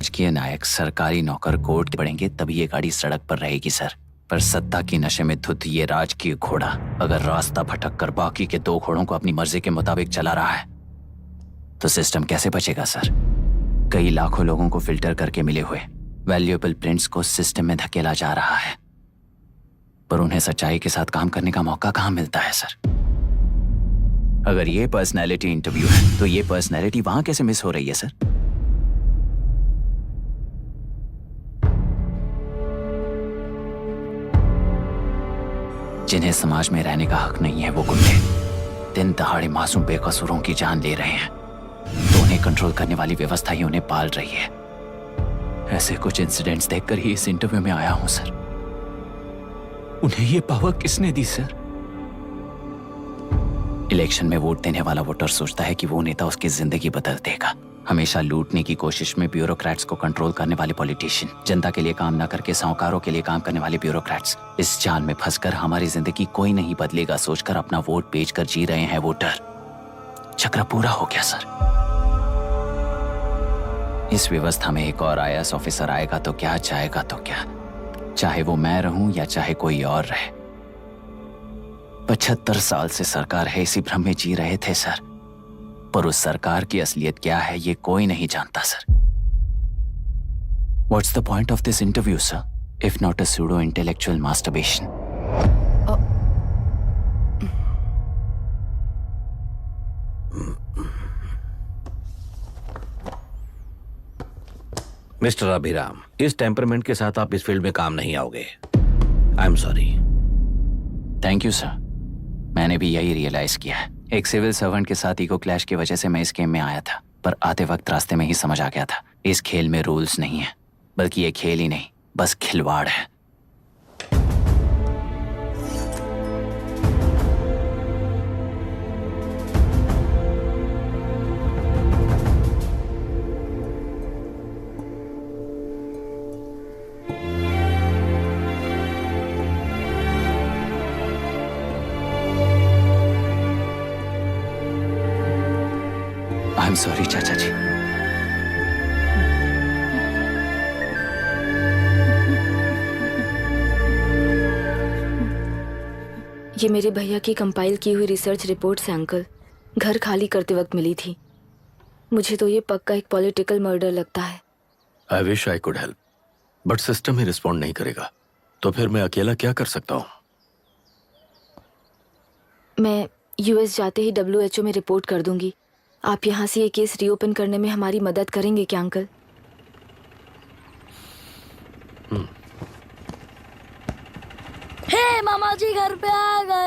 राजकीय नायक सरकारी नौकर कोर्ट पड़ेंगे तभी ये गाड़ी सड़क पर रहेगी सर। पर सत्ता की नशे में धुत ये राजकीय घोड़ा अगर रास्ता भटक कर बाकी के 2 घोड़ों को अपनी मर्जी के मुताबिक चला रहा है तो सिस्टम कैसे बचेगा सर? कई लाखों लोगों को फिल्टर करके मिले हुए वैल्यूएबल प्रिंट्स को सिस्टम में धकेला जा रहा है, पर उन्हें सच्चाई के साथ काम करने का मौका कहां मिलता है सर? अगर ये पर्सनैलिटी इंटरव्यू है तो ये पर्सनैलिटी वहां कैसे मिस हो रही है सर? जिन्हें समाज में रहने का हक नहीं है वो गुंडे दिन दहाड़े मासूम बेकसूरों की जान ले रहे हैं, तो उन्हें कंट्रोल करने वाली व्यवस्था ही उन्हें पाल रही है। ऐसे कुछ इंसिडेंट्स देखकर ही इस इंटरव्यू में आया हूं सर। उन्हें ये पावर किसने दी सर? इलेक्शन में वोट देने वाला वोटर सोचता है कि वो नेता उसकी जिंदगी बदल देगा। हमेशा लूटने की कोशिश में ब्यूरोक्रेट्स को कंट्रोल करने वाले पॉलिटिशियन, जनता के लिए काम न करके साहूकारों के लिए काम करने वाले ब्यूरोक्रेट्स, इस जाल में फंसकर हमारी जिंदगी कोई नहीं बदलेगा सोचकर अपना वोट बेचकर जी रहे हैं वोटर। चक्र पूरा हो गया सर। इस व्यवस्था में एक और IAS ऑफिसर आएगा तो क्या, जाएगा तो क्या, चाहे वो मैं रहूं या चाहे कोई और रहे। 75 साल से सरकार है इसी भ्रम में जी रहे थे सर, पर उस सरकार की असलियत क्या है ये कोई नहीं जानता sir. What's the point of this interview, sir, if not a pseudo-intellectual masturbation? Mister Abhiram, इस टेम्परमेंट के साथ आप इस फील्ड में काम नहीं आओगे। I am sorry. Thank you sir. मैंने भी यही रियलाइज किया है। एक सिविल सर्वेंट के साथ ईगो क्लैश की वजह से मैं इस गेम में आया था, पर आते वक्त रास्ते में ही समझ आ गया था इस खेल में रूल्स नहीं है, बल्कि ये खेल ही नहीं बस खिलवाड़ है। आई एम सॉरी चाचा जी। ये मेरे भैया की कंपाइल की हुई रिसर्च रिपोर्ट से अंकल, घर खाली करते वक्त मिली थी। मुझे तो ये पक्का एक पॉलिटिकल मर्डर लगता है। I wish I could help, but system he respond नहीं करेगा, तो फिर मैं अकेला क्या कर सकता हूँ? मैं US जाते ही WHO में रिपोर्ट कर दूंगी। आप यहाँ से ये केस रीओपन करने में हमारी मदद करेंगे क्या अंकल? हे मामा जी घर पे आ गए।